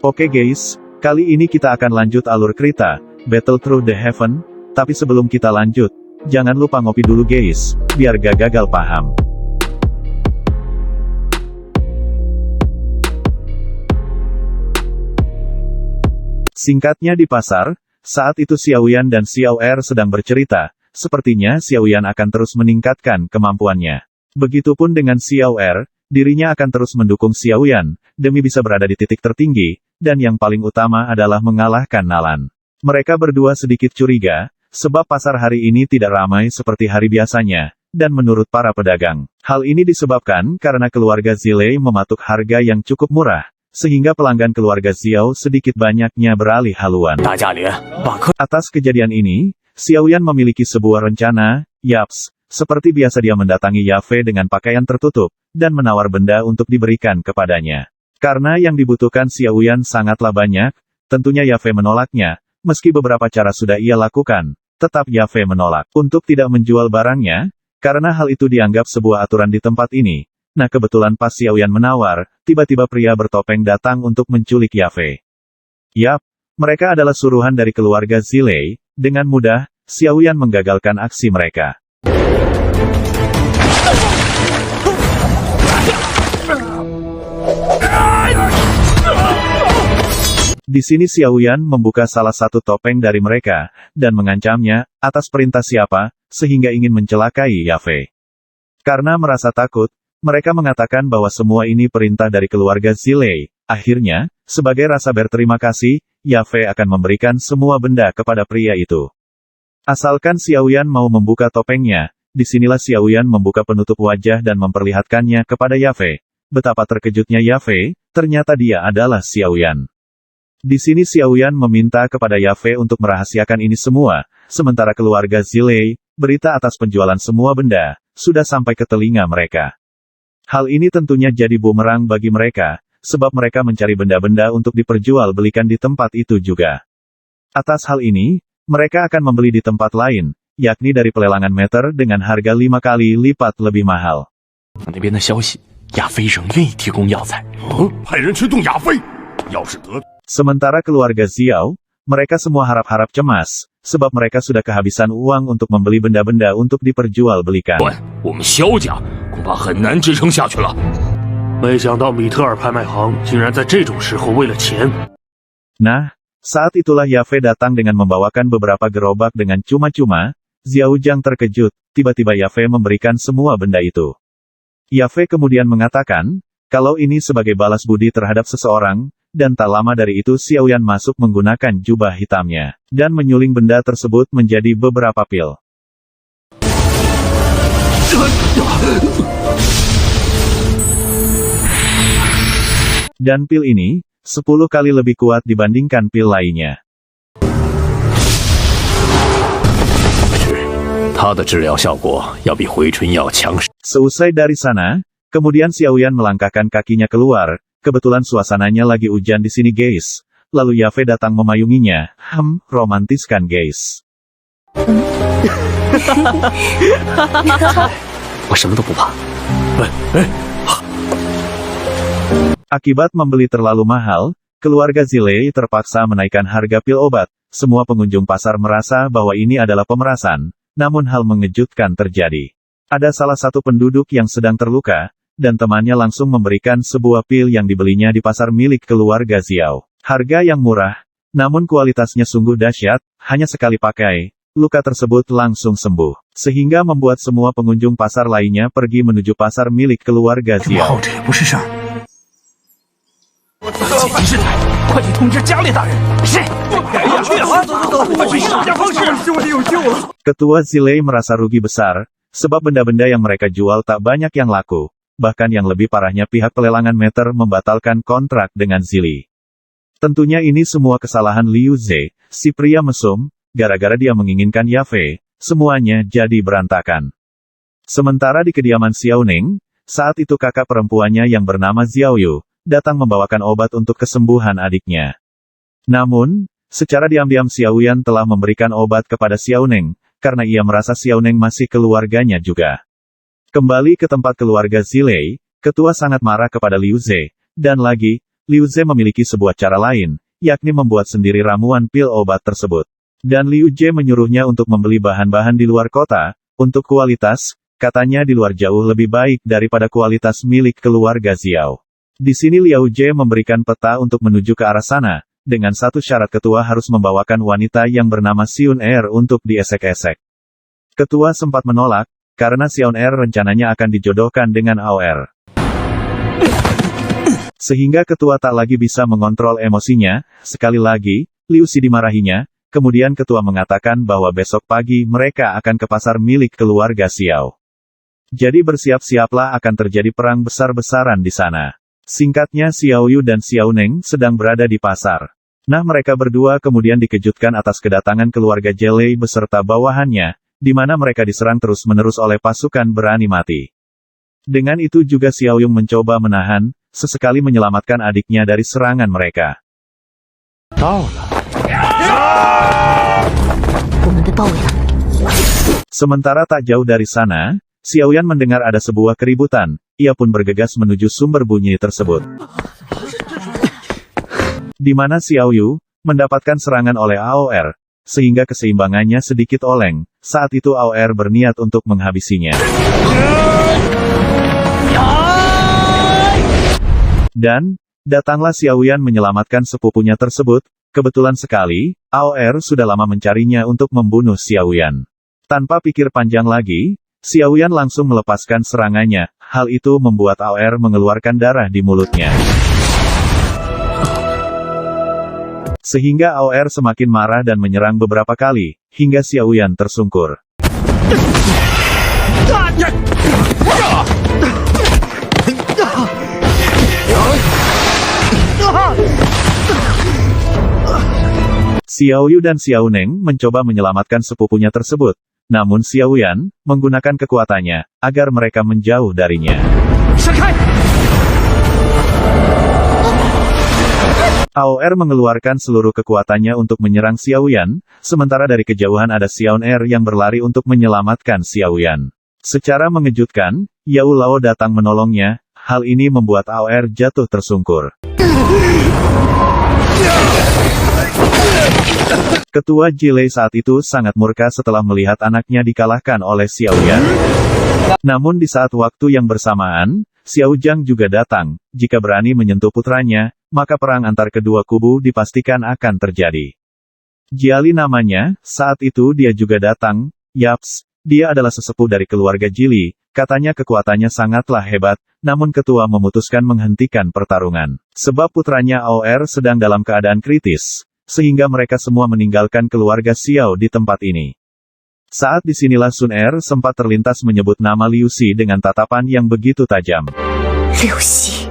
Oke guys, kali ini kita akan lanjut alur cerita, Battle Through the Heaven, tapi sebelum kita lanjut, jangan lupa ngopi dulu guys, biar gak gagal paham. Singkatnya di pasar, saat itu Xiaoyan dan Xiaoer sedang bercerita, sepertinya Xiaoyan akan terus meningkatkan kemampuannya. Begitupun dengan Xiaoer, dirinya akan terus mendukung Xiaoyan, demi bisa berada di titik tertinggi, dan yang paling utama adalah mengalahkan Nalan. Mereka berdua sedikit curiga, sebab pasar hari ini tidak ramai seperti hari biasanya, dan menurut para pedagang, hal ini disebabkan karena keluarga Zilei mematok harga yang cukup murah, sehingga pelanggan keluarga Xiao sedikit banyaknya beralih haluan. Atas kejadian ini, Xiaoyan memiliki sebuah rencana, yaps, seperti biasa dia mendatangi Yafei dengan pakaian tertutup, dan menawar benda untuk diberikan kepadanya. Karena yang dibutuhkan Xiaoyan sangatlah banyak, tentunya Yafei menolaknya, meski beberapa cara sudah ia lakukan, tetap Yafei menolak untuk tidak menjual barangnya, karena hal itu dianggap sebuah aturan di tempat ini. Nah kebetulan pas Xiaoyan menawar, tiba-tiba pria bertopeng datang untuk menculik Yafei. Yap, mereka adalah suruhan dari keluarga Zilei, dengan mudah, Xiaoyan menggagalkan aksi mereka. Di sini Xiaoyan membuka salah satu topeng dari mereka, dan mengancamnya, atas perintah siapa, sehingga ingin mencelakai Yafei. Karena merasa takut, mereka mengatakan bahwa semua ini perintah dari keluarga Zilei. Akhirnya, sebagai rasa berterima kasih, Yafei akan memberikan semua benda kepada pria itu. Asalkan Xiaoyan mau membuka topengnya, disinilah Xiaoyan membuka penutup wajah dan memperlihatkannya kepada Yafei. Betapa terkejutnya Yafei, ternyata dia adalah Xiaoyan. Di sini Xiaoyan meminta kepada Yafei untuk merahasiakan ini semua, sementara keluarga Zilei, berita atas penjualan semua benda, sudah sampai ke telinga mereka. Hal ini tentunya jadi bumerang bagi mereka, sebab mereka mencari benda-benda untuk diperjualbelikan di tempat itu juga. Atas hal ini, mereka akan membeli di tempat lain, yakni dari pelelangan meter dengan harga 5 kali lipat lebih mahal. Sementara keluarga Xiao, mereka semua harap-harap cemas, sebab mereka sudah kehabisan uang untuk membeli benda-benda untuk diperjualbelikan. Nah, saat itulah Yafei datang dengan membawakan beberapa gerobak dengan cuma-cuma. Xiao Zhang terkejut, tiba-tiba Yafei memberikan semua benda itu. Yafei kemudian mengatakan, kalau ini sebagai balas budi terhadap seseorang, dan tak lama dari itu Xiaoyan masuk menggunakan jubah hitamnya, dan menyuling benda tersebut menjadi beberapa pil. Dan pil ini, 10 kali lebih kuat dibandingkan pil lainnya. Seusai dari sana, kemudian Xiaoyan melangkahkan kakinya keluar. Kebetulan suasananya lagi hujan di sini guys. Lalu Yafei datang memayunginya. Romantis kan guys. Akibat membeli terlalu mahal, keluarga Zilei terpaksa menaikkan harga pil obat. Semua pengunjung pasar merasa bahwa ini adalah pemerasan, namun hal mengejutkan terjadi. Ada salah satu penduduk yang sedang terluka, dan temannya langsung memberikan sebuah pil yang dibelinya di pasar milik keluarga Xiao. Harga yang murah, namun kualitasnya sungguh dahsyat, hanya sekali pakai, luka tersebut langsung sembuh. Sehingga membuat semua pengunjung pasar lainnya pergi menuju pasar milik keluarga Xiao. Ketua Zilei merasa rugi besar, sebab benda-benda yang mereka jual tak banyak yang laku. Bahkan yang lebih parahnya pihak pelelangan meter membatalkan kontrak dengan Zilei. Tentunya ini semua kesalahan Liu Ze, si pria mesum, gara-gara dia menginginkan Yafei, semuanya jadi berantakan. Sementara di kediaman Xiaoning, saat itu kakak perempuannya yang bernama Xiaoyu, datang membawakan obat untuk kesembuhan adiknya. Namun, secara diam-diam Xiaoyan telah memberikan obat kepada Xiaoning, karena ia merasa Xiaoning masih keluarganya juga. Kembali ke tempat keluarga Zilei, ketua sangat marah kepada Liu Ze, dan lagi, Liu Ze memiliki sebuah cara lain, yakni membuat sendiri ramuan pil obat tersebut. Dan Liu Ze menyuruhnya untuk membeli bahan-bahan di luar kota, untuk kualitas, katanya di luar jauh lebih baik daripada kualitas milik keluarga Xiao. Di sini Liu Ze memberikan peta untuk menuju ke arah sana, dengan satu syarat ketua harus membawakan wanita yang bernama Xion Er untuk diesek-esek. Ketua sempat menolak, karena Xion Er rencananya akan dijodohkan dengan Ao Er. Sehingga ketua tak lagi bisa mengontrol emosinya, sekali lagi, Liu Si dimarahinya, kemudian ketua mengatakan bahwa besok pagi mereka akan ke pasar milik keluarga Xiao. Jadi bersiap-siaplah akan terjadi perang besar-besaran di sana. Singkatnya Xiao Yu dan Xiao Neng sedang berada di pasar. Nah mereka berdua kemudian dikejutkan atas kedatangan keluarga Jelei beserta bawahannya, di mana mereka diserang terus-menerus oleh pasukan berani mati. Dengan itu juga Xiao Yung mencoba menahan, sesekali menyelamatkan adiknya dari serangan mereka. Sementara tak jauh dari sana, Xiaoyan mendengar ada sebuah keributan, ia pun bergegas menuju sumber bunyi tersebut. Di mana Xiao Yu mendapatkan serangan oleh Ao Er, sehingga keseimbangannya sedikit oleng. Saat itu Ao Er berniat untuk menghabisinya. Dan, datanglah Xiaoyan menyelamatkan sepupunya tersebut. Kebetulan sekali, Ao Er sudah lama mencarinya untuk membunuh Xiaoyan. Tanpa pikir panjang lagi, Xiaoyan langsung melepaskan serangannya. Hal itu membuat Ao Er mengeluarkan darah di mulutnya. Sehingga Ao Er semakin marah dan menyerang beberapa kali, hingga Xiaoyan tersungkur. Xiao Yu dan Xiao Neng mencoba menyelamatkan sepupunya tersebut, namun Xiaoyan menggunakan kekuatannya agar mereka menjauh darinya. Ao Er mengeluarkan seluruh kekuatannya untuk menyerang Xiaoyan, sementara dari kejauhan ada Xion Er yang berlari untuk menyelamatkan Xiaoyan. Secara mengejutkan, Yao Lao datang menolongnya, hal ini membuat Ao Er jatuh tersungkur. Ketua Jilei saat itu sangat murka setelah melihat anaknya dikalahkan oleh Xiaoyan. Namun di saat waktu yang bersamaan, Xiao Zhang juga datang. Jika berani menyentuh putranya, maka perang antar kedua kubu dipastikan akan terjadi. Jiali namanya, saat itu dia juga datang. Yaps, dia adalah sesepuh dari keluarga Jili, katanya kekuatannya sangatlah hebat, namun ketua memutuskan menghentikan pertarungan. Sebab putranya Ao Er sedang dalam keadaan kritis. Sehingga mereka semua meninggalkan keluarga Xiao di tempat ini. Saat disinilah Sun Er sempat terlintas menyebut nama Liu Si dengan tatapan yang begitu tajam. Liu Si.